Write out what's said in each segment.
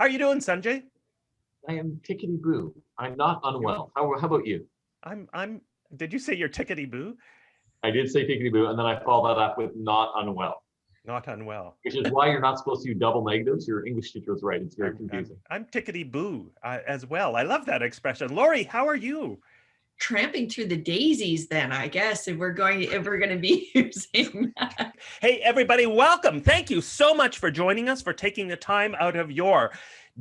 How are you doing, Sunjay? I am tickety-boo. I'm not unwell. How about you? Did you say you're tickety-boo? I did say tickety-boo, and then I followed that up with not unwell. Not unwell. Which is why you're not supposed to do double negatives. Your English teacher was right. It's very confusing. I'm tickety-boo as well. I love that expression. Lori, how are you? Tramping through the daisies then, I guess, if we're going to be using that. Hey, everybody, welcome. Thank you so much for joining us, for taking the time out of your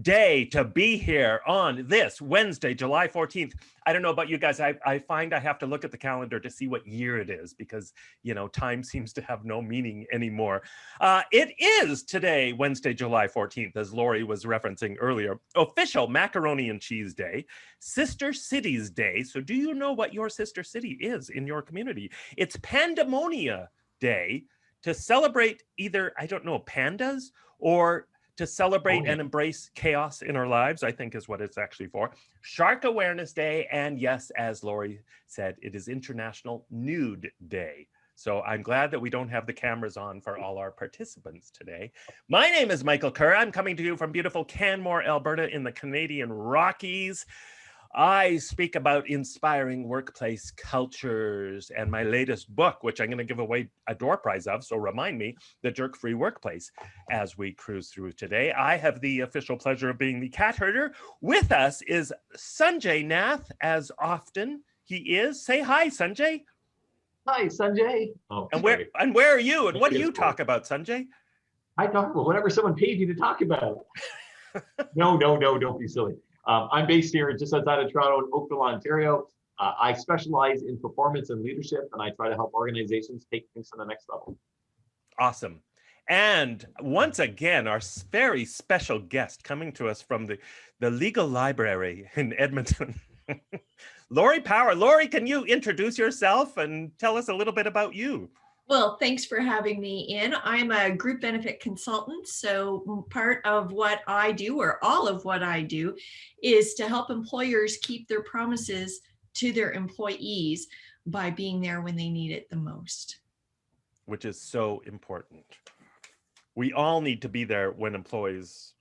day to be here on this Wednesday, July 14th. I don't know about you guys. I find I have to look at the calendar to see what year it is because, you know, time seems to have no meaning anymore. It is today, Wednesday, July 14th, as Lori was referencing earlier, official Macaroni and Cheese Day, Sister Cities Day. So do you know what your sister city is in your community? It's Pandemonia Day to celebrate either, I don't know, pandas or to celebrate and embrace chaos in our lives, I think is what it's actually for. Shark Awareness Day, and yes, as Lori said, it is International Nude Day. So I'm glad that we don't have the cameras on for all our participants today. My name is Michael Kerr. I'm coming to you from beautiful Canmore, Alberta in the Canadian Rockies. I speak about inspiring workplace cultures and my latest book, which I'm going to give away a door prize of, so remind me, The Jerk-Free Workplace, as we cruise through today. I have the official pleasure of being the cat herder. With us is Sunjay Nath, as often he is. Say hi, Sunjay. Hi, Sunjay. Oh, and where are you? And what do you talk about, Sunjay? I talk about whatever someone paid you to talk about. No, don't be silly. I'm based here just outside of Toronto in Oakville, Ontario. I specialize in performance and leadership, and I try to help organizations take things to the next level. Awesome. And once again, our very special guest coming to us from the Legal Library in Edmonton, Lori Power. Lori, can you introduce yourself and tell us a little bit about you? Well, thanks for having me in. I'm a group benefit consultant. So part of what I do, or all of what I do, is to help employers keep their promises to their employees by being there when they need it the most. Which is so important. We all need to be there when employees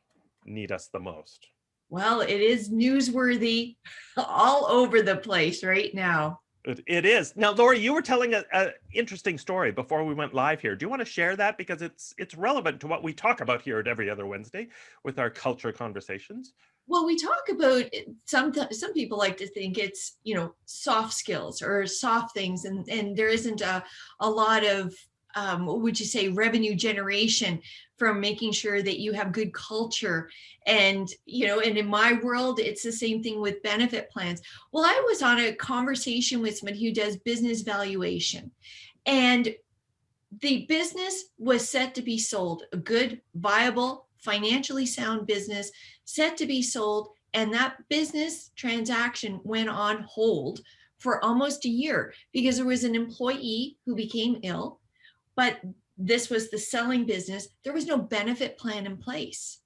need us the most. Well, it is newsworthy all over the place right now. It is. Now, Lori, you were telling an interesting story before we went live here. Do you want to share that? Because it's relevant to what we talk about here at every other Wednesday with our culture conversations. Well, we talk about, some people like to think it's, soft skills or soft things, and there isn't a lot of, what would you say, revenue generation from making sure that you have good culture. And, and in my world, it's the same thing with benefit plans. Well, I was on a conversation with someone who does business valuation, and the business was set to be sold, a good, viable, financially sound business set to be sold. And that business transaction went on hold for almost a year because there was an employee who became ill, but this was the selling business. There was no benefit plan in place.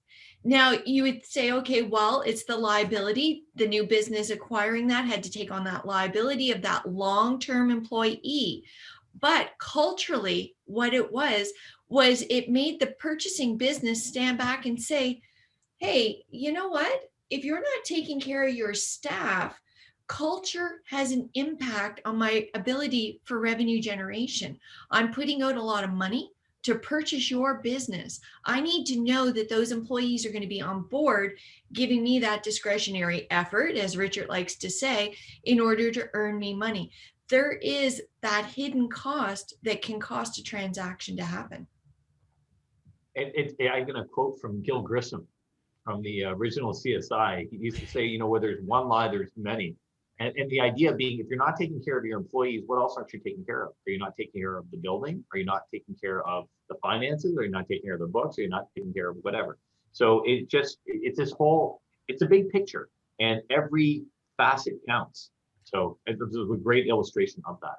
Now you would say, okay, well, it's the liability. The new business acquiring that had to take on that liability of that long-term employee. But culturally, what it was it made the purchasing business stand back and say, hey, you know what? If you're not taking care of your staff, culture has an impact on my ability for revenue generation. I'm putting out a lot of money to purchase your business. I need to know that those employees are going to be on board, giving me that discretionary effort, as Richard likes to say, in order to earn me money. There is that hidden cost that can cost a transaction to happen. I'm going to quote from Gil Grissom from the original CSI. He used to say, where there's one lie, there's many. And the idea being, if you're not taking care of your employees, what else aren't you taking care of? Are you not taking care of the building? Are you not taking care of the finances? Are you not taking care of the books? Are you not taking care of whatever? So it's a big picture, and every facet counts. So it was a great illustration of that.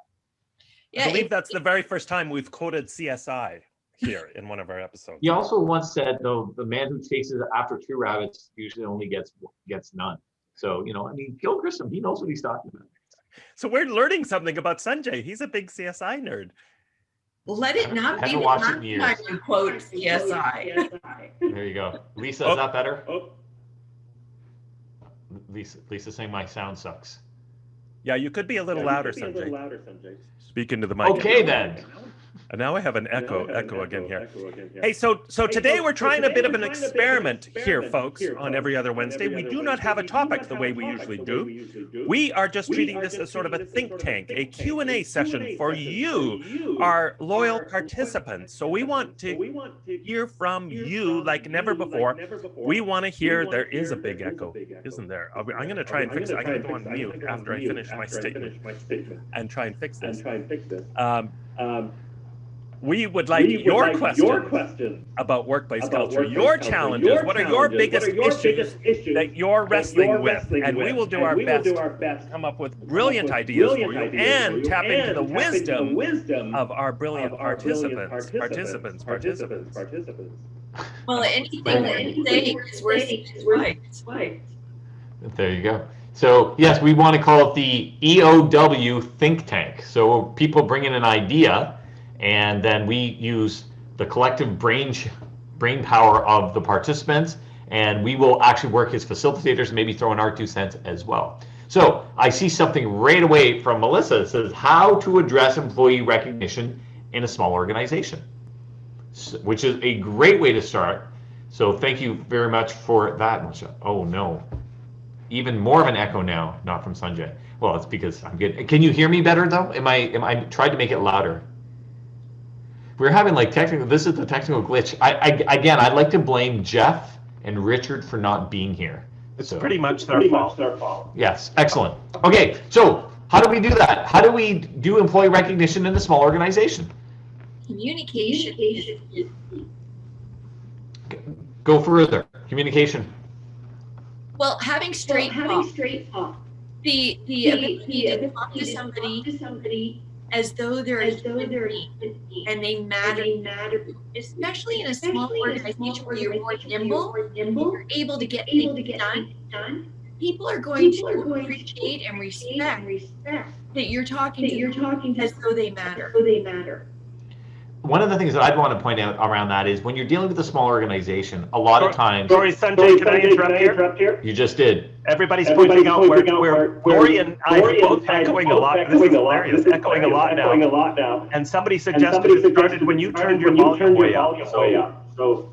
Yeah, I believe that's the very first time we've quoted CSI here in one of our episodes. He also once said, though, the man who chases after two rabbits usually only gets none. So, Gil Grissom, he knows what he's talking about. So we're learning something about Sunjay. He's a big CSI nerd. Let it not be the last time you quote CSI. There you go. Lisa, is that better? Lisa saying my sound sucks. Yeah, you could be a little louder, Sunjay. Speak into the mic. Okay, then. And now I have an echo again here. Hey, so today we're trying a bit of an experiment here, folks, on Every Other Wednesday. We do not have a topic the way we usually do. We are just treating this as sort of a think tank, a Q&A session for you, our loyal participants. So we want to hear from you like never before. We want to hear, there is a big echo, isn't there? I'm going to try and fix it. I'm going to go on mute after I finish my statement and try and fix this. We would like your questions about workplace culture, your challenges. What are your biggest issues that you're wrestling with? And we will do our best to come up with brilliant ideas for you and tap into the wisdom of our brilliant participants. Well, anything they say is right. There you go. So yes, we want to call it the EOW Think Tank. So people bring in an idea, and then we use the collective brain power of the participants, and we will actually work as facilitators, maybe throw in our 2 cents as well. So I see something right away from Melissa. It says how to address employee recognition in a small organization, which is a great way to start. So thank you very much for that, Melissa. Oh no, even more of an echo now, not from Sunjay. Well, it's because I'm good. Can you hear me better though? Am I tried to make it louder? We're having like technical, this is the technical glitch. I'd like to blame Jeff and Richard for not being here. It's pretty much their fault. Yes, excellent. Okay, so how do we do that? How do we do employee recognition in a small organization? Communication. Go further. Communication. Well, having straight talk. The ability to talk to somebody as though they're a human being and they matter, especially in a small organization where you're more nimble, you're able to get things done. People are going to appreciate and respect that you're talking to them as though they matter. One of the things that I'd want to point out around that is when you're dealing with a small organization, a lot of times... Sorry, Sunjay, can I interrupt here? You just did. Everybody's pointing out where Lori and I are both echoing a lot. This is hilarious, echoing a lot now. And somebody suggested it started when you turned your volume way up. So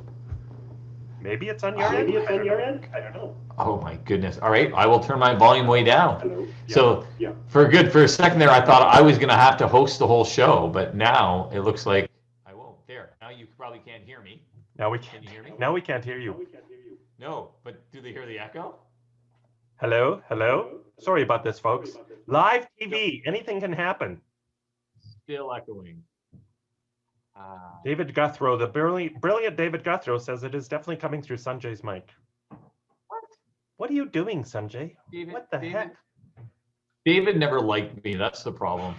maybe it's on your end? I don't know. Oh my goodness. All right, I will turn my volume way down. Hello. So for a second there, I thought I was going to have to host the whole show, but now it looks like I won't. There. Now you probably can't hear me. Now we can't. Can you hear me? Now we can't hear you. No, but do they hear the echo? Hello? Sorry about this, folks. Live TV, anything can happen. Still echoing. David Guthrow, the brilliant David Guthrow says it is definitely coming through Sunjay's mic. What are you doing, Sunjay? What the heck? David never liked me. That's the problem.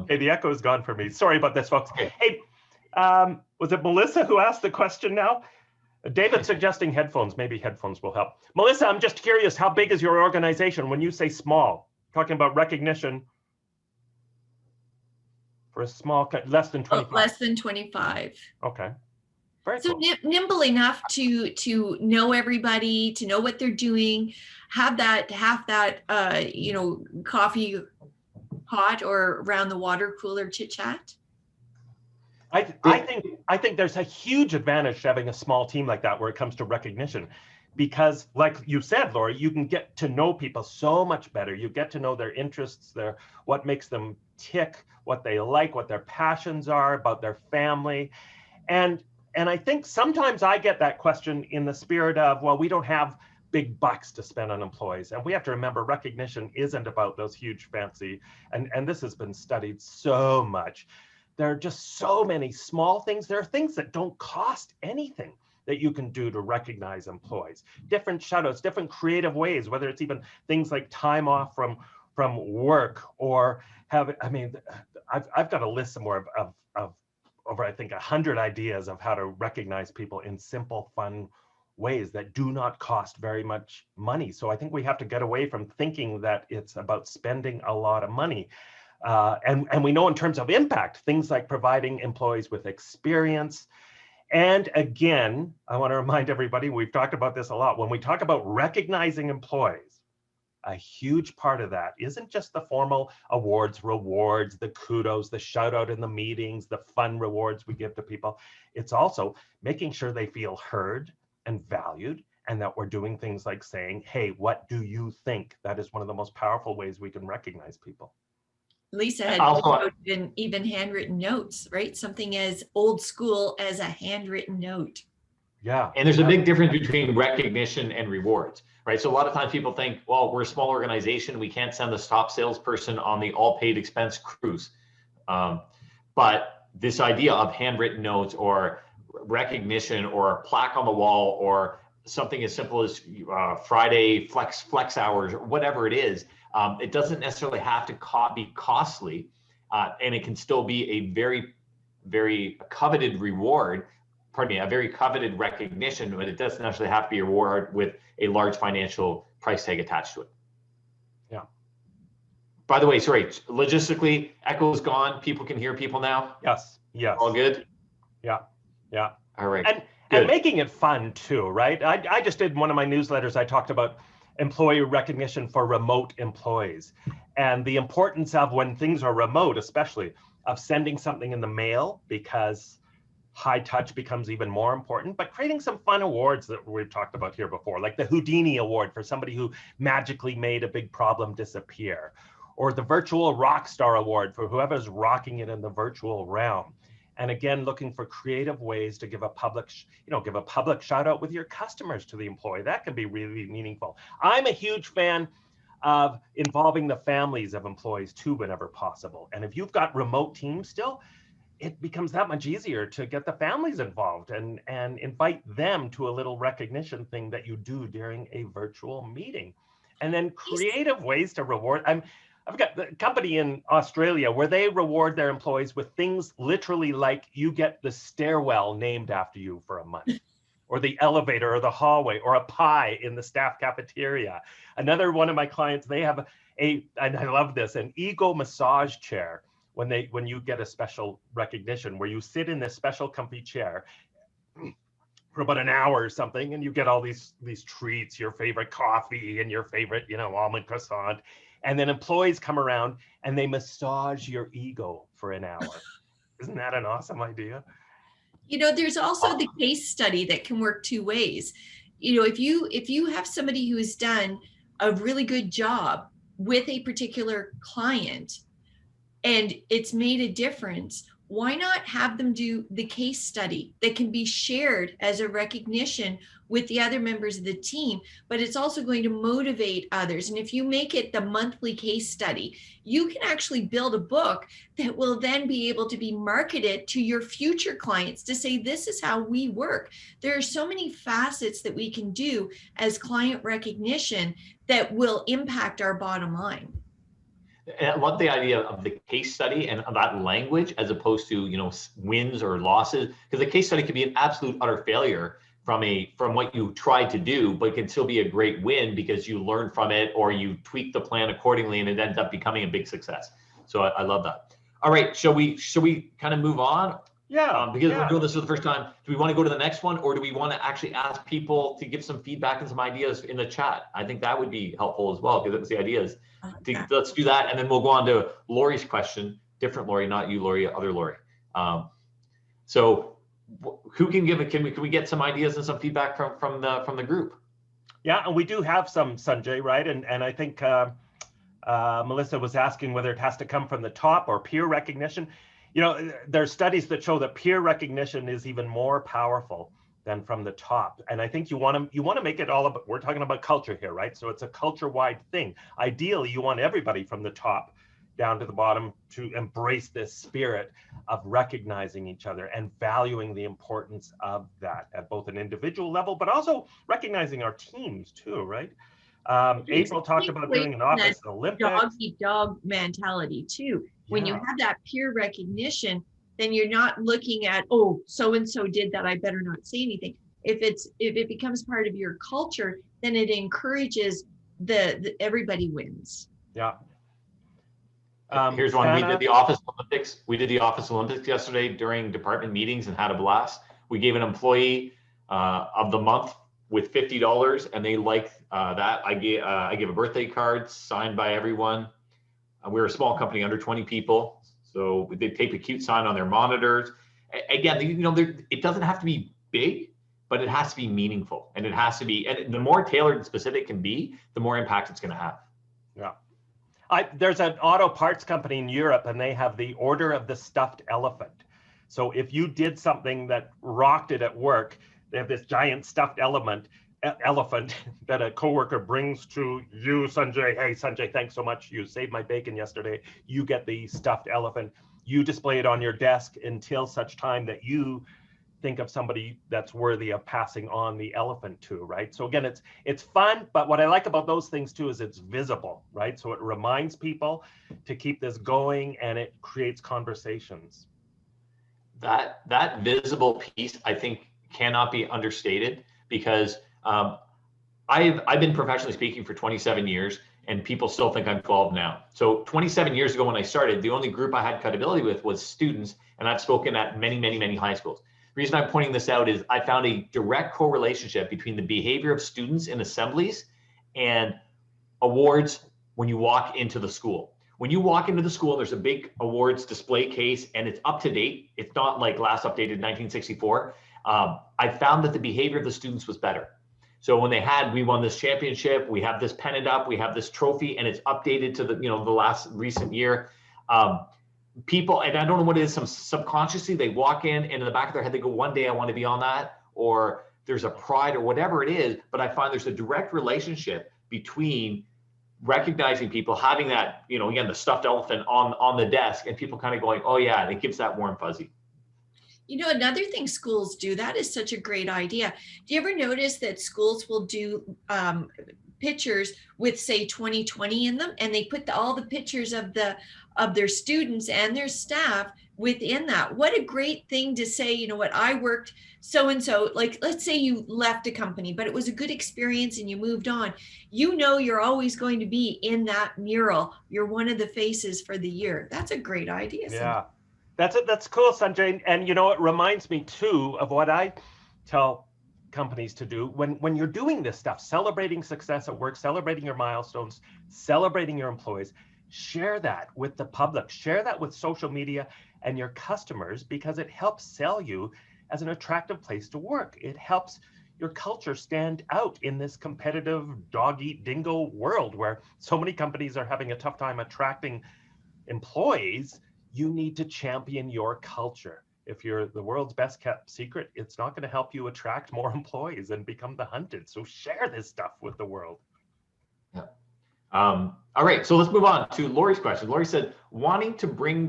Hey, the echo is gone for me. Sorry about this, folks. Okay. Hey, was it Melissa who asked the question now? David suggesting headphones. Maybe headphones will help. Melissa, I'm just curious, how big is your organization when you say small? Talking about recognition for a small, less than 25. Less than 25. Okay. Very so cool. Nimble enough to know everybody, to know what they're doing, have that coffee pot or around the water cooler chit chat. I think there's a huge advantage to having a small team like that where it comes to recognition, because like you said, Laura, you can get to know people so much better. You get to know their interests, what makes them tick, what they like, what their passions are, about their family. And I think sometimes I get that question in the spirit of, well, we don't have big bucks to spend on employees. And we have to remember recognition isn't about those huge fancy, and this has been studied so much. There are just so many small things. There are things that don't cost anything that you can do to recognize employees. Different shout-outs, different creative ways, whether it's even things like time off from work, or I've got a list somewhere of over, I think, 100 ideas of how to recognize people in simple, fun ways that do not cost very much money. So I think we have to get away from thinking that it's about spending a lot of money. And we know in terms of impact, things like providing employees with experience And again, I want to remind everybody, we've talked about this a lot. When we talk about recognizing employees, a huge part of that isn't just the formal awards, rewards, the kudos, the shout out in the meetings, the fun rewards we give to people. It's also making sure they feel heard and valued, and that we're doing things like saying, hey, what do you think? That is one of the most powerful ways we can recognize people. Lisa had Also, even handwritten notes, right? Something as old school as a handwritten note. Yeah. and there's a big difference between recognition and rewards, right? So a lot of times people think, well, we're a small organization, we can't send the top salesperson on the all paid expense cruise. But this idea of handwritten notes or recognition or a plaque on the wall or something as simple as Friday flex hours or whatever it is, it doesn't necessarily have to be costly, and it can still be a very, very coveted reward. Pardon me, a very coveted recognition, but it doesn't necessarily have to be a reward with a large financial price tag attached to it. Yeah. By the way, sorry, logistically, echo is gone. People can hear people now. Yes. Yes. All good. Yeah. Yeah. All right. And making it fun too, right? I just did one of my newsletters. I talked about employee recognition for remote employees and the importance of, when things are remote, especially, of sending something in the mail, because high touch becomes even more important, but creating some fun awards that we've talked about here before, like the Houdini Award for somebody who magically made a big problem disappear, or the Virtual Rock Star Award for whoever's rocking it in the virtual realm. And again, looking for creative ways to give a public, give a public shout out with your customers to the employee. That can be really meaningful. I'm a huge fan of involving the families of employees too, whenever possible. And if you've got remote teams still, it becomes that much easier to get the families involved and invite them to a little recognition thing that you do during a virtual meeting. And then creative ways to reward. I've got the company in Australia where they reward their employees with things literally like you get the stairwell named after you for a month, or the elevator or the hallway, or a pie in the staff cafeteria. Another one of my clients, they have and I love this, an ego massage chair. When you get a special recognition where you sit in this special comfy chair for about an hour or something, and you get all these treats, your favorite coffee and your favorite, almond croissant, and then employees come around and they massage your ego for an hour. Isn't that an awesome idea? There's also the case study that can work two ways. If you have somebody who has done a really good job with a particular client, and it's made a difference, why not have them do the case study that can be shared as a recognition with the other members of the team, but it's also going to motivate others. And if you make it the monthly case study, you can actually build a book that will then be able to be marketed to your future clients to say, this is how we work. There are so many facets that we can do as client recognition that will impact our bottom line. And I love the idea of the case study and that language, as opposed to, wins or losses, because the case study could be an absolute utter failure from what you tried to do, but it can still be a great win because you learn from it or you tweak the plan accordingly and it ends up becoming a big success. So I love that. All right, shall we kind of move on? Yeah. Because we're doing this for the first time. Do we want to go to the next one, or do we want to actually ask people to give some feedback and some ideas in the chat? I think that would be helpful as well, because it was the ideas. Let's do that, and then we'll go on to Lori's question. Different Lori, not you, Lori, other Lori. So who can give it? Can we get some ideas and some feedback from the group? Yeah, and we do have some, Sunjay, right? And I think Melissa was asking whether it has to come from the top or peer recognition. There's studies that show that peer recognition is even more powerful than from the top. And I think you want to make it all about, we're talking about culture here, right? So it's a culture-wide thing. Ideally, you want everybody from the top down to the bottom to embrace this spirit of recognizing each other and valuing the importance of that at both an individual level, but also recognizing our teams too, right? April talked about doing an office Olympics. Dog-eat-dog mentality too. When you have that peer recognition, then you're not looking at, oh, so-and-so did that, I better not say anything. If it becomes part of your culture, then it encourages the everybody wins. Yeah. Here's one. We did the Office Olympics. We did the Office Olympics yesterday during department meetings and had a blast. we gave an employee of the month with $50, and they liked that. I gave a birthday card signed by everyone. We're a small company, under 20 people, so they tape a cute sign on their monitors. Again, it doesn't have to be big, but it has to be meaningful, and it has to be. And the more tailored and specific it can be, the more impact it's going to have. Yeah. There's an auto parts company in Europe, and they have the Order of the Stuffed Elephant. So if you did something that rocked it at work, they have this giant stuffed elephant that a coworker brings to you, Sunjay. Hey, Sunjay, thanks so much. You saved my bacon yesterday. You get the stuffed elephant. You display it on your desk until such time that you think of somebody that's worthy of passing on the elephant to, right? So again, it's fun, but what I like about those things too is it's visible, right? So it reminds people to keep this going, and it creates conversations. That visible piece, I think, cannot be understated, because I've been professionally speaking for 27 years, and people still think I'm 12 now. So 27 years ago when I started, the only group I had credibility with was students, and I've spoken at many, many, many high schools. The reason I'm pointing this out is I found a direct correlation between the behavior of students in assemblies and awards when you walk into the school. When you walk into the school, there's a big awards display case, and it's up to date. It's not like last updated 1964. I found that the behavior of the students was better. So when we won this championship, we have this pennant up, we have this trophy, and it's updated to the last recent year. People, and I don't know what it is, subconsciously they walk in, and in the back of their head they go, one day I want to be on that, or there's a pride or whatever it is. But I find there's a direct relationship between recognizing people, having that, again, the stuffed elephant on the desk, and people kind of going, oh yeah, and it gives that warm fuzzy. Another thing schools do, that is such a great idea. Do you ever notice that schools will do pictures with, say, 2020 in them, and they put all the pictures of their students and their staff within that? What a great thing to say, I worked so-and-so, like, let's say you left a company, but it was a good experience and you moved on. You're always going to be in that mural. You're one of the faces for the year. That's a great idea. Yeah. That's cool, Sunjay. And it reminds me too of what I tell companies to do when you're doing this stuff, celebrating success at work, celebrating your milestones, celebrating your employees. Share that with the public, share that with social media and your customers, because it helps sell you as an attractive place to work. It helps your culture stand out in this competitive dog-eat-dingo world where so many companies are having a tough time attracting employees. You need to champion your culture. If you're the world's best kept secret, it's not going to help you attract more employees and become the hunted. So share this stuff with the world. Yeah. All right, so let's move on to Lori's question. Lori said, wanting to bring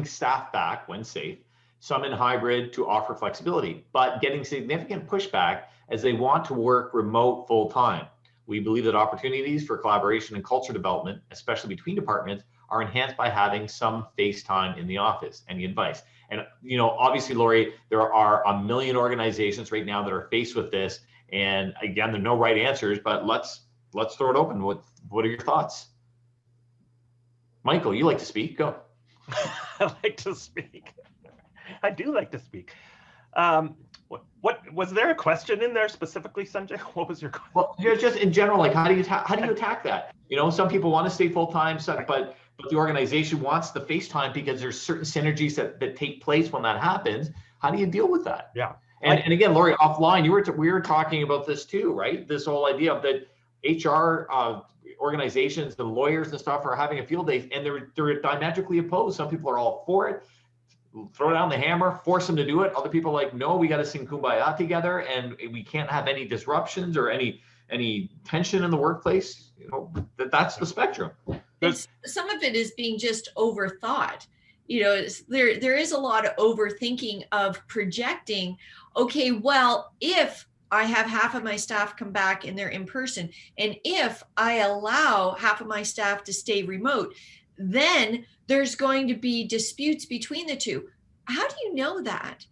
staff back when safe, some in hybrid to offer flexibility, but getting significant pushback as they want to work remote full time. We believe that opportunities for collaboration and culture development, especially between departments, are enhanced by having some face time in the office. Any advice? And obviously, Lori, there are a million organizations right now that are faced with this. And again, there are no right answers, but let's throw it open. What are your thoughts? Michael, you like to speak? Go. I like to speak. I do like to speak. What was there a question in there specifically, Sunjay? What was your question? Well, just in general, like how do you attack that? Some people want to stay full time, but the organization wants the face time because there's certain synergies that take place when that happens. How do you deal with that? Yeah. And again, Lori, offline, we were talking about this too, right? This whole idea of that HR organizations, the lawyers and stuff are having a field day, and they're diametrically opposed. Some people are all for it. Throw down the hammer, force them to do it. Other people are like, no, we got to sing Kumbaya together, and we can't have any disruptions or any tension in the workplace. That's the spectrum. Some of it is being just overthought. There is a lot of overthinking of projecting. Okay, well, if I have half of my staff come back and they're in person, and if I allow half of my staff to stay remote, then there's going to be disputes between the two. How do you know that?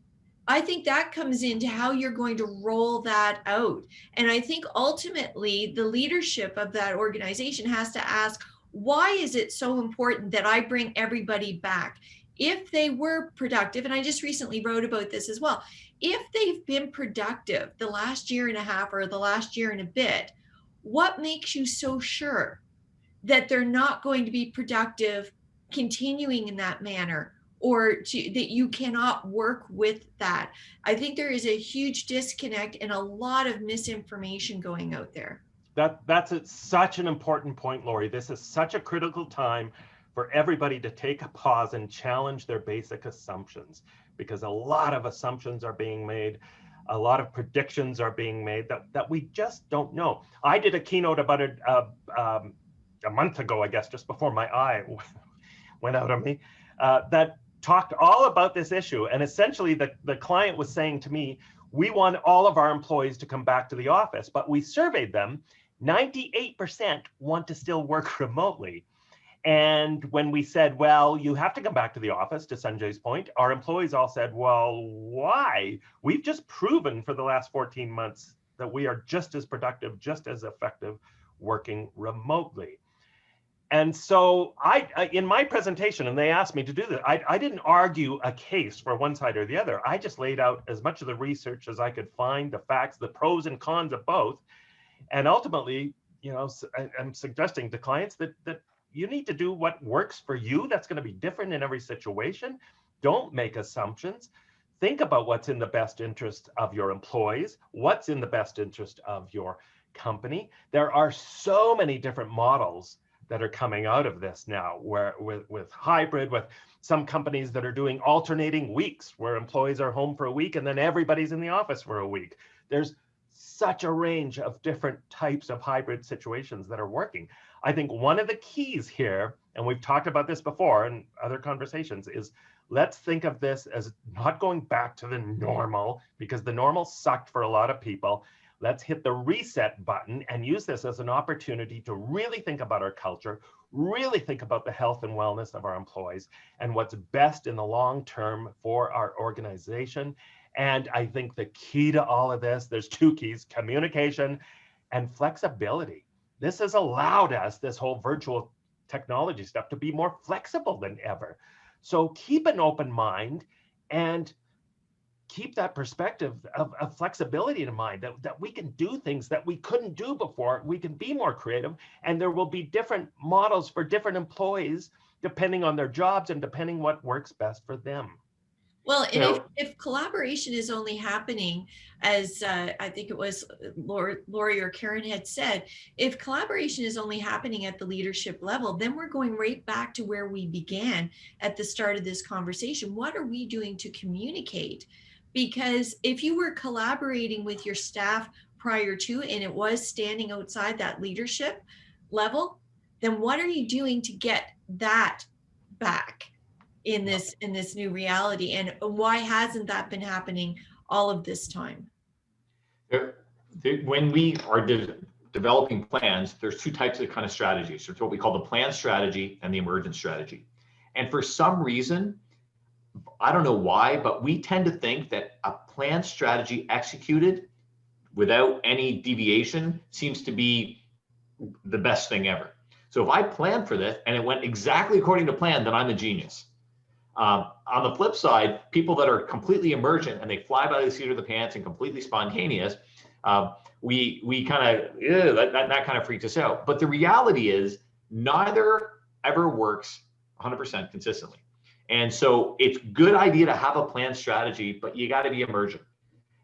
I think that comes into how you're going to roll that out. And I think ultimately the leadership of that organization has to ask, why is it so important that I bring everybody back? if they were productive, and I just recently wrote about this as well, if they've been productive the last year and a half or the last year and a bit, what makes you so sure that they're not going to be productive continuing in that manner, or that you cannot work with that? I think there is a huge disconnect and a lot of misinformation going out there. That's such an important point, Lori. This is such a critical time for everybody to take a pause and challenge their basic assumptions, because a lot of assumptions are being made. A lot of predictions are being made that we just don't know. I did a keynote about it a month ago, I guess, just before my eye went out on me, that talked all about this issue. And essentially the client was saying to me, we want all of our employees to come back to the office, but we surveyed them, 98% want to still work remotely. And when we said, well, you have to come back to the office, to Sunjay's point, our employees all said, well, why? We've just proven for the last 14 months that we are just as productive, just as effective working remotely. And so I in my presentation, and they asked me to do this, I didn't argue a case for one side or the other. I just laid out as much of the research as I could find, the facts, the pros and cons of both. And ultimately, you know, I'm suggesting to clients that you need to do what works for you. That's going to be different in every situation. Don't make assumptions. Think about what's in the best interest of your employees, what's in the best interest of your company. There are so many different models that are coming out of this now, where with hybrid, with some companies that are doing alternating weeks, where employees are home for a week and then everybody's in the office for a week. There's such a range of different types of hybrid situations that are working. I think one of the keys here, and we've talked about this before in other conversations, is let's think of this as not going back to the normal, because the normal sucked for a lot of people. Let's hit the reset button and use this as an opportunity to really think about our culture, really think about the health and wellness of our employees and what's best in the long term for our organization. And I think the key to all of this, there's two keys: communication and flexibility. This has allowed us, this whole virtual technology stuff, to be more flexible than ever. So keep an open mind and keep that perspective of flexibility in mind, that we can do things that we couldn't do before. We can be more creative, and there will be different models for different employees depending on their jobs and depending what works best for them. Well, and if collaboration is only happening, as I think it was Lori or Karen had said, if collaboration is only happening at the leadership level, then we're going right back to where we began at the start of this conversation. What are we doing to communicate? Because if you were collaborating with your staff prior to, and it was standing outside that leadership level, then what are you doing to get that back in this new reality? And why hasn't that been happening all of this time? When we are developing plans, there's two types of kind of strategies. There's what we call the plan strategy and the emergent strategy. And for some reason, I don't know why, but we tend to think that a plan strategy executed without any deviation seems to be the best thing ever. So if I plan for this and it went exactly according to plan, then I'm a genius. On the flip side, people that are completely emergent and they fly by the seat of the pants and completely spontaneous, we kind of, that kind of freaks us out. But the reality is neither ever works 100% consistently. And so it's a good idea to have a planned strategy, but you got to be emergent.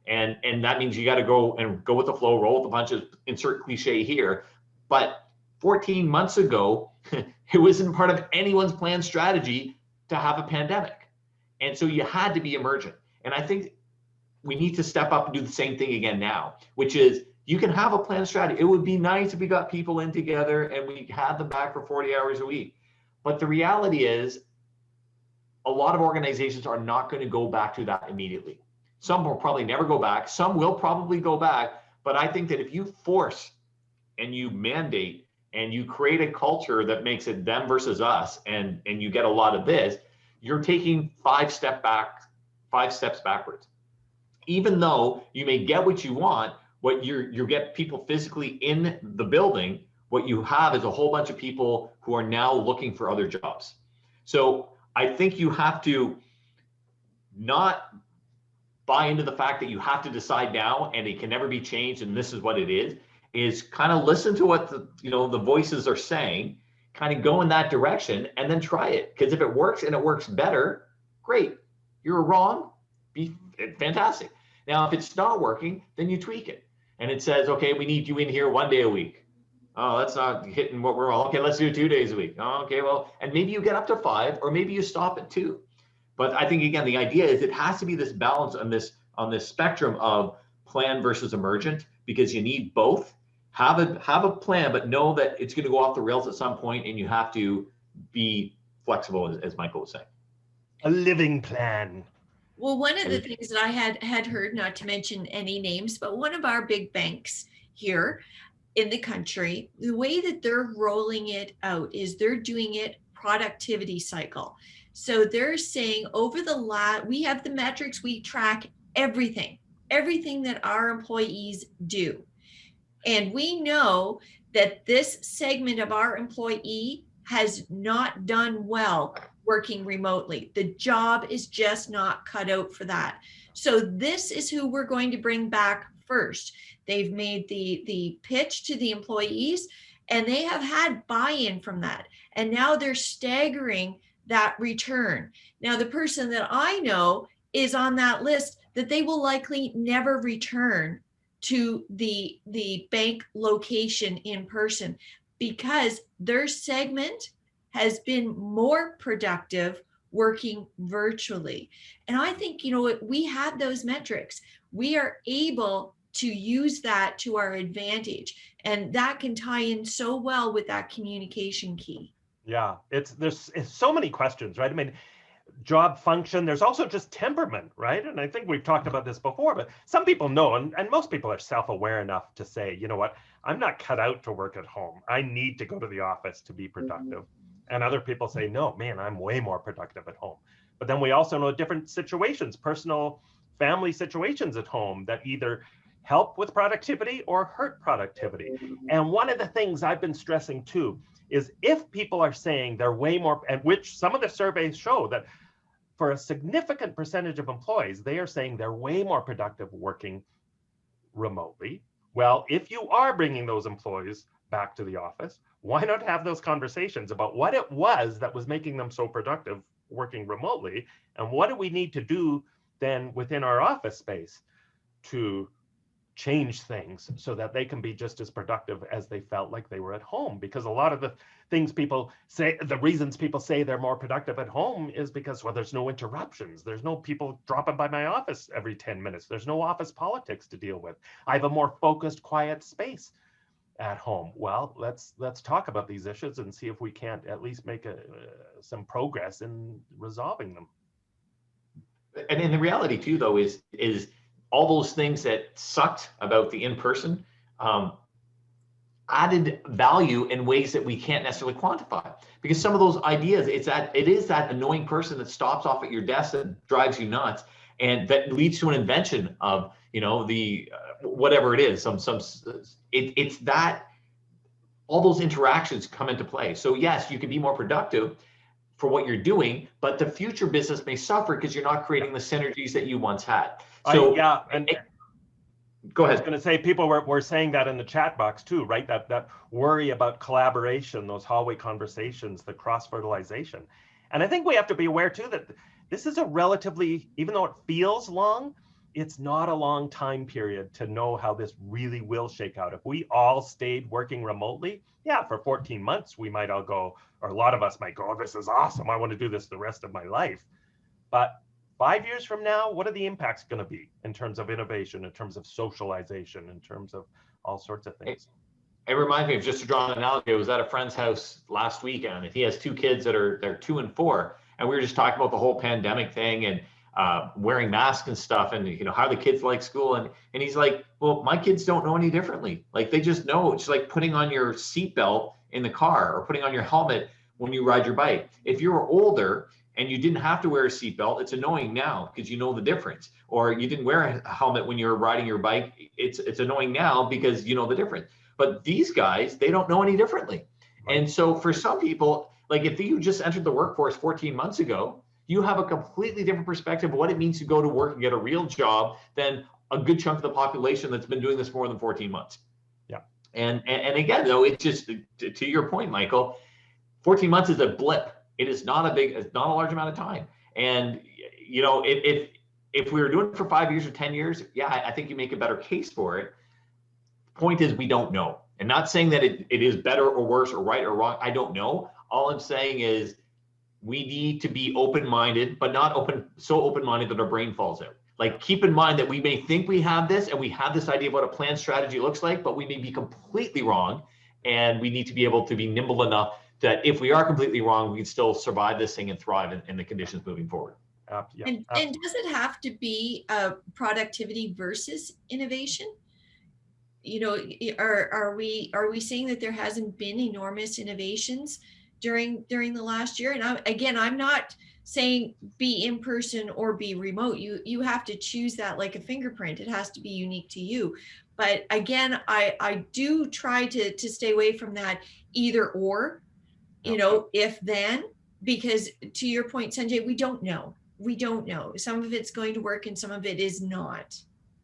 And that means you got to go with the flow, roll with the punches, insert cliche here. But 14 months ago, it wasn't part of anyone's planned strategy to have a pandemic. And so you had to be emergent. And I think we need to step up and do the same thing again now, which is you can have a planned strategy. It would be nice if we got people in together and we had them back for 40 hours a week. But the reality is a lot of organizations are not going to go back to that immediately. Some will probably never go back. Some will probably go back. But I think that if you force and you mandate and you create a culture that makes it them versus us, and you get a lot of this, you're taking 5 steps backwards. Even though you may get what you want, what you get people physically in the building, what you have is a whole bunch of people who are now looking for other jobs. So I think you have to not buy into the fact that you have to decide now and it can never be changed and this is what it is kind of listen to what the voices are saying, kind of go in that direction and then try it. Because if it works and it works better, great. You're wrong, be fantastic. Now, if it's not working, then you tweak it. And it says, okay, we need you in here 1 day a week. Oh, that's not hitting what we're all, okay, let's do 2 days a week. Oh, okay, well, and maybe you get up to 5, or maybe you stop at 2. But I think, again, the idea is it has to be this balance on this spectrum of plan versus emergent, because you need both. Have a plan, but know that it's going to go off the rails at some point, and you have to be flexible, as Michael was saying. A living plan. Well, one of the things that I had heard, not to mention any names, but one of our big banks here in the country, the way that they're rolling it out is they're doing it productivity cycle. So they're saying we have the metrics, we track everything that our employees do. And we know that this segment of our employee has not done well working remotely. The job is just not cut out for that. So this is who we're going to bring back first. They've made the pitch to the employees, and they have had buy-in from that. And now they're staggering that return. Now, the person that I know is on that list that they will likely never return to the bank location in person, because their segment has been more productive working virtually. And I think, we have those metrics. We are able to use that to our advantage. And that can tie in so well with that communication key. Yeah, it's so many questions, right? I mean, job function, there's also just temperament, right? And I think we've talked about this before, but some people know, and most people are self-aware enough to say, you know what, I'm not cut out to work at home. I need to go to the office to be productive. And other people say, no, man, I'm way more productive at home. But then we also know different situations, personal family situations at home that either help with productivity or hurt productivity. And one of the things I've been stressing too is if people are saying they're way more, and which some of the surveys show that for a significant percentage of employees, they are saying they're way more productive working remotely. Well, if you are bringing those employees back to the office, why not have those conversations about what it was that was making them so productive working remotely? And what do we need to do then within our office space to change things so that they can be just as productive as they felt like they were at home? Because a lot of the things people say, the reasons people say they're more productive at home is because, well, there's no interruptions. There's no people dropping by my office every 10 minutes. There's no office politics to deal with. I have a more focused, quiet space at home. Well, let's talk about these issues and see if we can't at least make some progress in resolving them. And the reality too, though, is all those things that sucked about the in-person added value in ways that we can't necessarily quantify. Because some of those ideas, it is that annoying person that stops off at your desk that drives you nuts, and that leads to an invention of the whatever it is. It's that all those interactions come into play. So yes, you can be more productive for what you're doing, but the future business may suffer because you're not creating the synergies that you once had. So go ahead. I was going to say, people were saying that in the chat box too, right? That worry about collaboration, those hallway conversations, the cross-fertilization. And I think we have to be aware too that this is a relatively, even though it feels long, it's not a long time period to know how this really will shake out. If we all stayed working remotely, yeah, for 14 months, we might all go, or a lot of us might go, oh, this is awesome. I want to do this the rest of my life. But 5 years from now, what are the impacts going to be in terms of innovation, in terms of socialization, in terms of all sorts of things? It reminds me of, just to draw an analogy, I was at a friend's house last weekend, and he has 2 kids they're 2 and 4. And we were just talking about the whole pandemic thing and wearing masks and stuff, and how the kids like school. And he's like, well, my kids don't know any differently. Like, they just know it's like putting on your seatbelt in the car or putting on your helmet when you ride your bike. If you were older and you didn't have to wear a seatbelt, it's annoying now because you know the difference. Or you didn't wear a helmet when you were riding your bike, it's annoying now because you know the difference. But these guys, they don't know any differently. And so for some people, Like if you just entered the workforce 14 months ago, you have a completely different perspective of what it means to go to work and get a real job than a good chunk of the population that's been doing this more than 14 months. Yeah. And again, though, it's just to your point, Michael, 14 months is a blip. It's not a large amount of time. And, you know, if we were doing it for 5 years or 10 years, yeah, I think you make a better case for it. Point is, we don't know. And not saying that it is better or worse or right or wrong. I don't know. All I'm saying is we need to be open-minded, but not so open-minded that our brain falls out. Like, keep in mind that we may think we have this and we have this idea of what a planned strategy looks like, but we may be completely wrong. And we need to be able to be nimble enough that if we are completely wrong, we can still survive this thing and thrive in the conditions moving forward. Yeah. And does it have to be productivity versus innovation? You know, are we seeing that there hasn't been enormous innovations during the last year? And I'm not saying be in person or be remote. You have to choose that like a fingerprint. It has to be unique to you. But again, I do try to stay away from that either or, you know, if then, because to your point, Sunjay, we don't know. Some of it's going to work and some of it is not.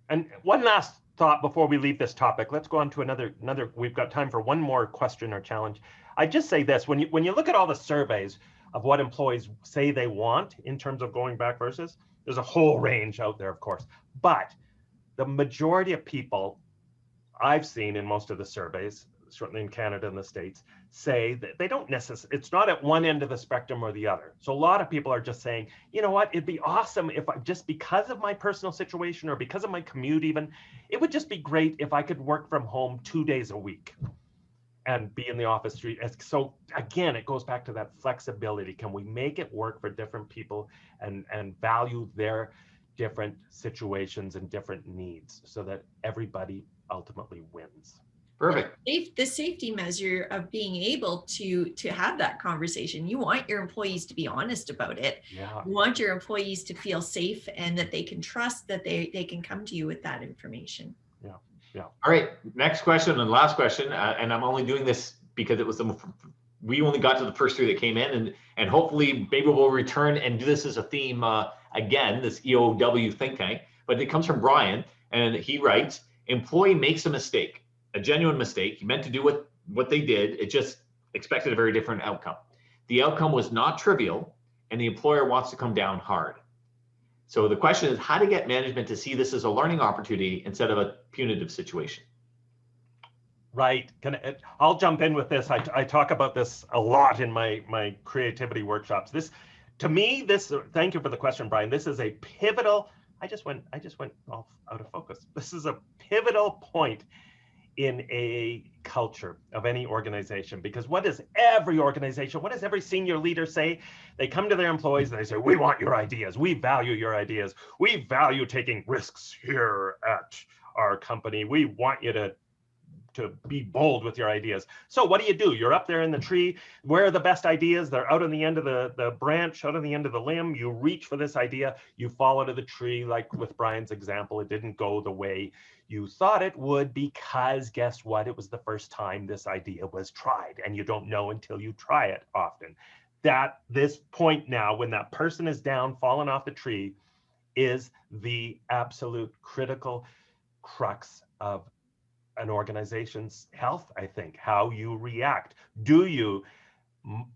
And one last thought before we leave this topic. Let's go on to another. We've got time for one more question or challenge. I just say this: when you look at all the surveys of what employees say they want in terms of going back versus, there's a whole range out there, of course. But the majority of people I've seen in most of the surveys, certainly in Canada and the States, say that they don't necessarily, it's not at one end of the spectrum or the other. So a lot of people are just saying, you know what, it'd be awesome if just because of my personal situation or because of my commute even, it would just be great if I could work from home 2 days a week and be in the office 3. So again, it goes back to that flexibility. Can we make it work for different people and value their different situations and different needs so that everybody ultimately wins? Perfect. The safety measure of being able to have that conversation. You want your employees to be honest about it. Yeah. You want your employees to feel safe and that they can trust that they can come to you with that information. Yeah. Yeah. All right. Next question and last question. And I'm only doing this because it was we only got to the first 3 that came in, and hopefully maybe we'll return and do this as a theme again, this EOW Think Tank. But it comes from Brian, and he writes, employee makes a mistake. A genuine mistake. He meant to do what they did. It just expected a very different outcome. The outcome was not trivial, and the employer wants to come down hard. So the question is how to get management to see this as a learning opportunity instead of a punitive situation. Right. I'll jump in with this. I talk about this a lot in my creativity workshops. To me, thank you for the question, Brian. This is a pivotal. I just went off out of focus. This is a pivotal point in a culture of any organization, because what does every senior leader say? They come to their employees and they say, we want your ideas. We value your ideas. We value taking risks here at our company. We want you to be bold with your ideas. So what do? You're up there in the tree. Where are the best ideas? They're out on the end of the branch, out on the end of the limb. You reach for this idea. You fall out of the tree, like with Brian's example. It didn't go the way you thought it would, because guess what? It was the first time this idea was tried, and you don't know until you try it often. This point now, when that person is down, falling off the tree, is the absolute critical crux of an organization's health, I think. How you react. Do you,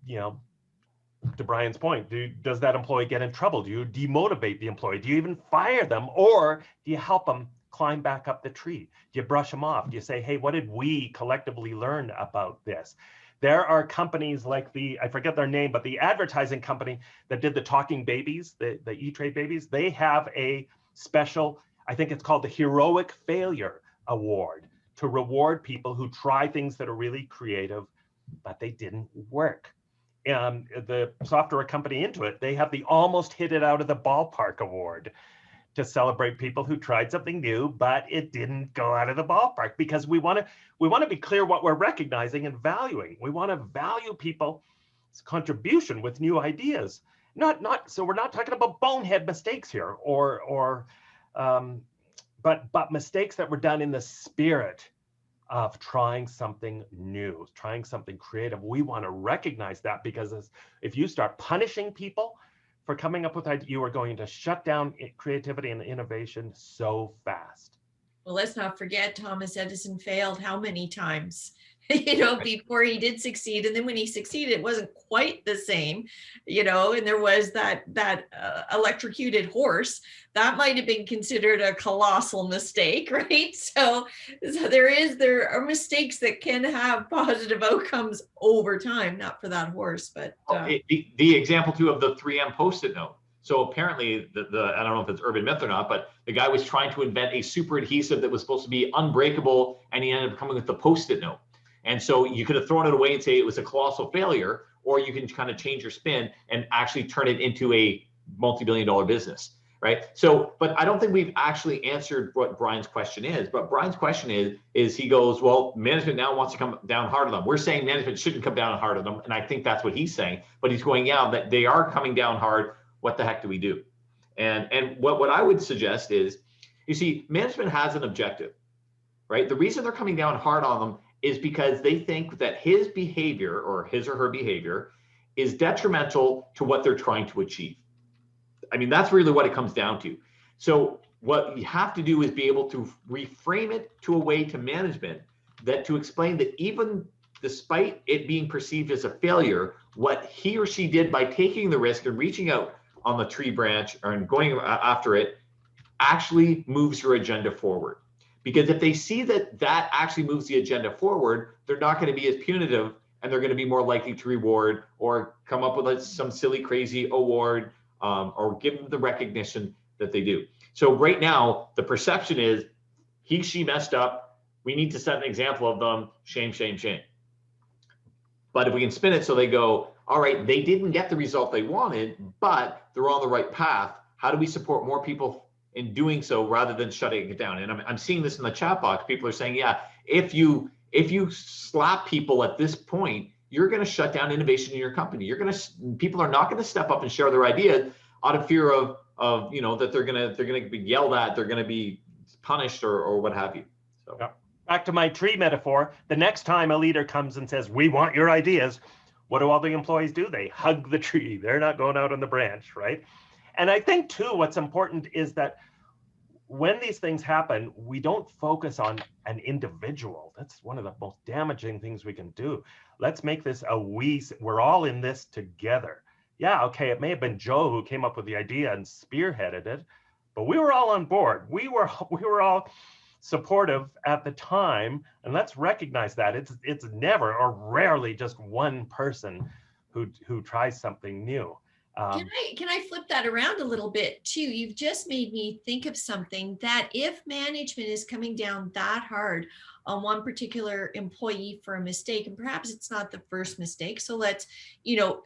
to Brian's point, does that employee get in trouble? Do you demotivate the employee? Do you even fire them? Or do you help them climb back up the tree? Do you brush them off? Do you say, hey, what did we collectively learn about this? There are companies like I forget their name, but the advertising company that did the talking babies, the E-Trade babies, they have a special, I think it's called the Heroic Failure Award, to reward people who try things that are really creative, but they didn't work. The software company Intuit, they have the Almost Hit It Out of the Ballpark Award to celebrate people who tried something new, but it didn't go out of the ballpark, because we want to be clear what we're recognizing and valuing. We want to value people's contribution with new ideas. So we're not talking about bonehead mistakes here, but mistakes that were done in the spirit of trying something new, trying something creative. We want to recognize that, because if you start punishing people for coming up with ideas, you are going to shut down creativity and innovation so fast. Well, let's not forget Thomas Edison failed how many times, before he did succeed. And then when he succeeded, it wasn't quite the same, and there was that electrocuted horse. That might have been considered a colossal mistake, right? So there are mistakes that can have positive outcomes over time, not for that horse, but. The example too of the 3M Post-it note. So apparently, I don't know if it's urban myth or not, but the guy was trying to invent a super adhesive that was supposed to be unbreakable, and he ended up coming with the Post-it note. And so you could have thrown it away and say it was a colossal failure, or you can kind of change your spin and actually turn it into a multi-billion-dollar business, right? So, but I don't think we've actually answered what Brian's question is. But Brian's question is he goes, well, management now wants to come down hard on them. We're saying management shouldn't come down hard on them, and I think that's what he's saying. But he's going, yeah, that they are coming down hard. What the heck do we do? And what I would suggest is, you see, management has an objective, right? The reason they're coming down hard on them is because they think that his behavior or his or her behavior is detrimental to what they're trying to achieve. I mean, that's really what it comes down to. So what you have to do is be able to reframe it to a way to management that to explain that even despite it being perceived as a failure, what he or she did by taking the risk and reaching out on the tree branch and going after it actually moves your agenda forward. Because if they see that that actually moves the agenda forward, they're not going to be as punitive, and they're going to be more likely to reward or come up with some silly, crazy award or give them the recognition that they do. So right now, the perception is she messed up. We need to set an example of them. Shame, shame, shame. But if we can spin it so they go, all right, they didn't get the result they wanted, but they're on the right path. How do we support more people in doing so rather than shutting it down? And I'm seeing this in the chat box. People are saying, yeah, if you slap people at this point, you're going to shut down innovation in your company. People are not going to step up and share their ideas out of fear of that they're going to be yelled at, they're going to be punished or what have you. So. Yeah. Back to my tree metaphor, the next time a leader comes and says, we want your ideas, what do all the employees do? They hug the tree. They're not going out on the branch, right? And I think too, what's important is that when these things happen, we don't focus on an individual. That's one of the most damaging things we can do. Let's make this we're all in this together. Yeah, okay, it may have been Joe who came up with the idea and spearheaded it, but we were all on board. We were all supportive at the time, and let's recognize that it's never or rarely just one person who tries something new. Can I flip that around a little bit too? You've just made me think of something that if management is coming down that hard on one particular employee for a mistake, and perhaps it's not the first mistake, so let's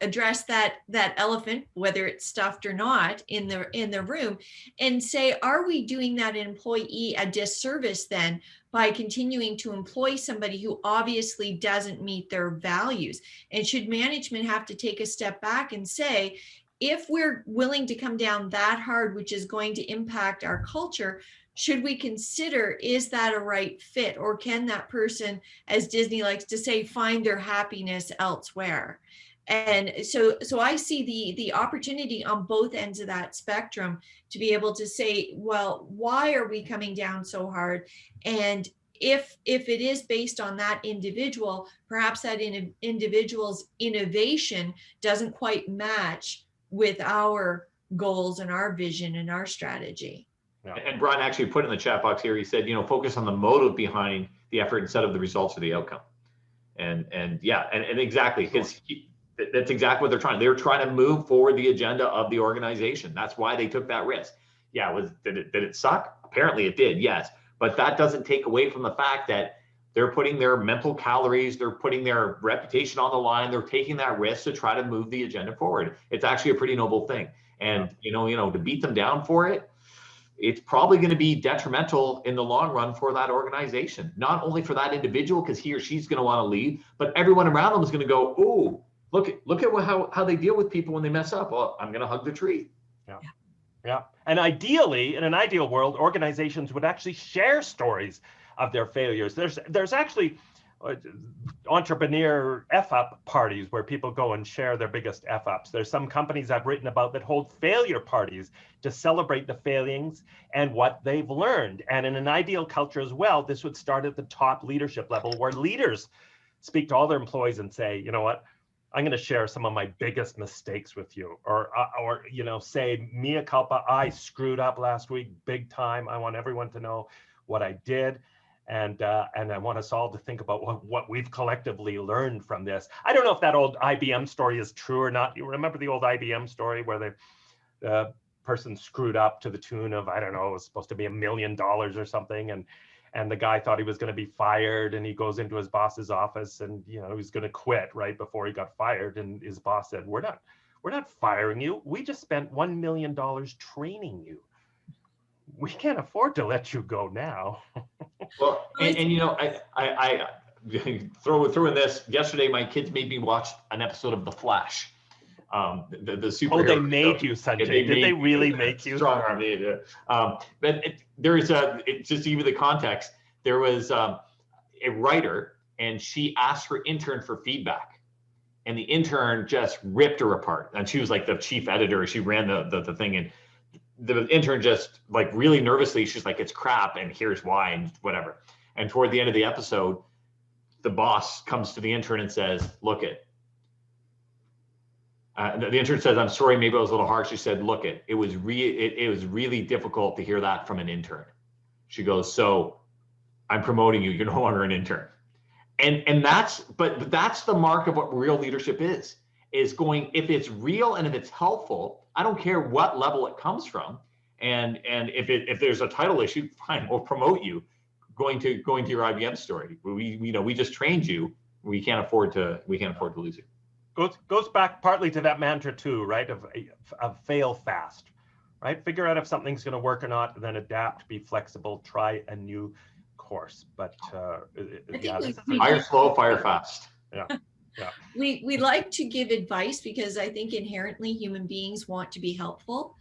address that elephant, whether it's stuffed or not, in the room, and say, are we doing that employee a disservice then by continuing to employ somebody who obviously doesn't meet their values? And should management have to take a step back and say, if we're willing to come down that hard, which is going to impact our culture, should we consider, is that a right fit? Or can that person, as Disney likes to say, find their happiness elsewhere? And so I see the opportunity on both ends of that spectrum to be able to say, well, why are we coming down so hard? And if it is based on that individual, perhaps that individual's innovation doesn't quite match with our goals and our vision and our strategy. Yeah. And Brian actually put in the chat box here, he said, focus on the motive behind the effort instead of the results or the outcome. And exactly, because that's exactly what they're trying. They're trying to move forward the agenda of the organization. That's why they took that risk. Yeah, did it suck? Apparently it did, yes. But that doesn't take away from the fact that they're putting their mental calories, they're putting their reputation on the line, they're taking that risk to try to move the agenda forward. It's actually a pretty noble thing. And to beat them down for it, it's probably going to be detrimental in the long run for that organization. Not only for that individual, because he or she's going to want to leave, but everyone around them is going to go, oh, look at how they deal with people when they mess up. Well, I'm going to hug the tree. Yeah. And ideally, in an ideal world, organizations would actually share stories of their failures. There's actually entrepreneur F-up parties where people go and share their biggest F-ups. There's some companies I've written about that hold failure parties to celebrate the failings and what they've learned. And in an ideal culture as well, this would start at the top leadership level where leaders speak to all their employees and say, you know what, I'm going to share some of my biggest mistakes with you, or you know, say mea culpa, I screwed up last week big time. I want everyone to know what I did. And I want us all to think about what we've collectively learned from this. I don't know if that old IBM story is true or not. You remember the old IBM story where the person screwed up to the tune of, I don't know, it was supposed to be $1 million or something. And the guy thought he was going to be fired, and he goes into his boss's office and, you know, he's going to quit right before he got fired. And his boss said, we're not firing you. We just spent $1 million training you. We can't afford to let you go now. Well, and you know, I throw in this. Yesterday, my kids made me watch an episode of The Flash. The superhero. Oh, they made you, Sunjay. Did they really make you? Strong arm. But just to give you the context, there was a writer, and she asked her intern for feedback, and the intern just ripped her apart. And she was like the chief editor. She ran the thing, and the intern just like really nervously, she's like, it's crap, and here's why, and whatever. And toward the end of the episode, the boss comes to the intern and says, look it. The intern says, I'm sorry, maybe I was a little harsh. She said, look it, it was really difficult to hear that from an intern. She goes, so I'm promoting you, you're no longer an intern. And that's the mark of what real leadership is going, if it's real and if it's helpful, I don't care what level it comes from. And if there's a title issue, fine, we'll promote you. Going to your IBM story, we just trained you. We can't afford to lose you. Goes back partly to that mantra too, right? Of fail fast, right? Figure out if something's going to work or not, then adapt, be flexible, try a new course. But fire slow, fire fast. Yeah. Yeah. We like to give advice because I think inherently human beings want to be helpful.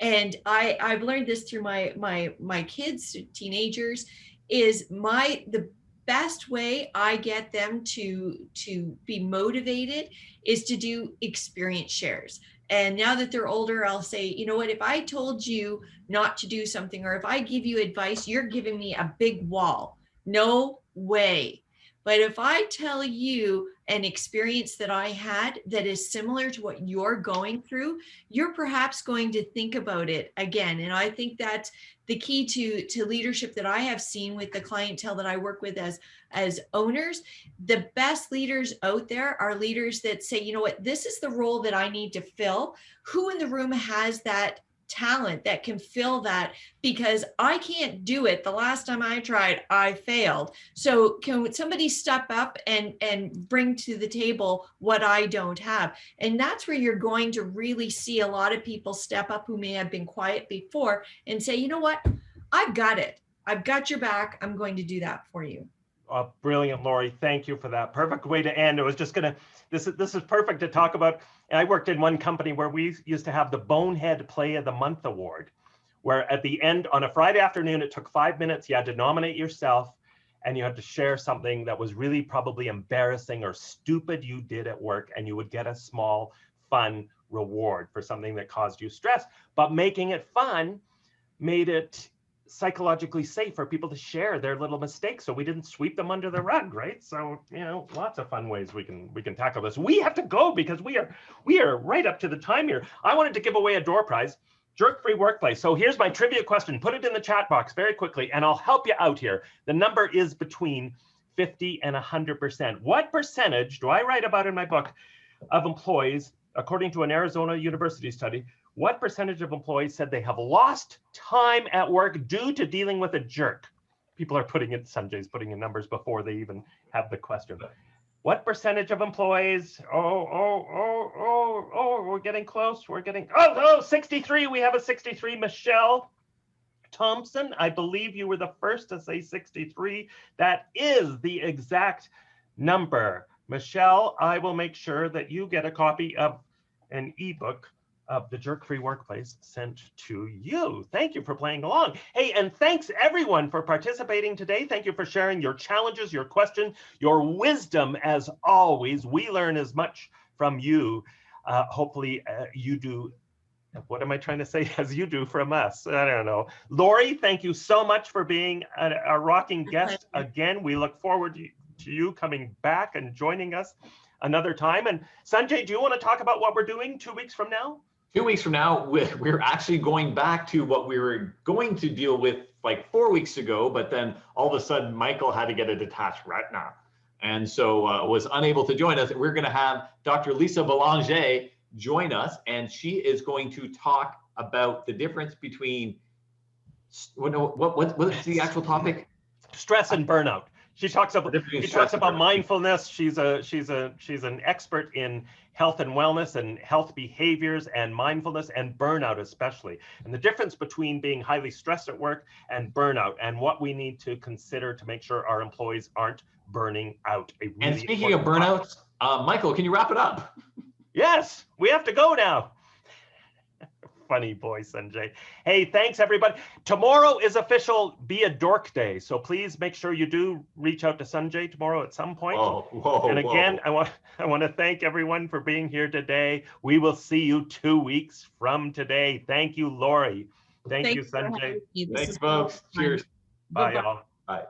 And I've learned this through my kids, teenagers, is the best way I get them to be motivated is to do experience shares. And now that they're older, I'll say, you know what, if I told you not to do something, or if I give you advice, you're giving me a big wall. No way. But if I tell you an experience that I had that is similar to what you're going through, you're perhaps going to think about it again. And I think that's the key to leadership that I have seen with the clientele that I work with as owners. The best leaders out there are leaders that say, you know what, this is the role that I need to fill. Who in the room has that talent that can fill that? Because I can't do it. The last time I tried, I failed. So can somebody step up and bring to the table what I don't have? And that's where you're going to really see a lot of people step up who may have been quiet before and say, you know what, I've got it. I've got your back. I'm going to do that for you. Brilliant, Lori. Thank you for that. Perfect way to end. It was just this is perfect to talk about. I worked in one company where we used to have the Bonehead Play of the Month award, where at the end on a Friday afternoon, it took 5 minutes. You had to nominate yourself and you had to share something that was really probably embarrassing or stupid you did at work, and you would get a small, fun reward for something that caused you stress. But making it fun made it psychologically safe for people to share their little mistakes, so we didn't sweep them under the rug, right? So, you know, lots of fun ways we can tackle this. We have to go because we are right up to the time here. I wanted to give away a door prize, jerk-free workplace. So here's my trivia question. Put it in the chat box very quickly, and I'll help you out here. The number is between 50 and 100%. What percentage do I write about in my book of employees, according to an Arizona University study, what percentage of employees said they have lost time at work due to dealing with a jerk? People are Sunjay's putting in numbers before they even have the question. What percentage of employees? We're getting close. We're getting, 63. We have a 63. Michelle Thompson, I believe you were the first to say 63. That is the exact number. Michelle, I will make sure that you get a copy of an ebook of the Jerk-Free Workplace sent to you. Thank you for playing along. Hey, and thanks everyone for participating today. Thank you for sharing your challenges, your questions, your wisdom. As always, we learn as much from you. Hopefully you do, what am I trying to say, as you do from us? I don't know. Lori, thank you so much for being a rocking guest again. We look forward to you coming back and joining us another time. And Sunjay, do you want to talk about what we're doing 2 weeks from now? 2 weeks from now, we're actually going back to what we were going to deal with like 4 weeks ago, but then all of a sudden Michael had to get a detached retina. And so was unable to join us. We're going to have Dr. Lisa Belanger join us, and she is going to talk about the difference between, what's the actual topic? Stress and burnout. She talks about mindfulness. She's an expert in health and wellness and health behaviors and mindfulness and burnout especially, and the difference between being highly stressed at work and burnout, and what we need to consider to make sure our employees aren't burning out. And speaking of burnouts, Michael, can you wrap it up? Yes, we have to go now. Funny boy, Sunjay. Hey, thanks everybody. Tomorrow is official Be a Dork Day, so please make sure you do reach out to Sunjay tomorrow at some point. And again, I want to thank everyone for being here today. We will see you 2 weeks from today. Thank you, Lori. Thank you, Sunjay. Thanks, folks. Cheers. Bye, y'all. Bye.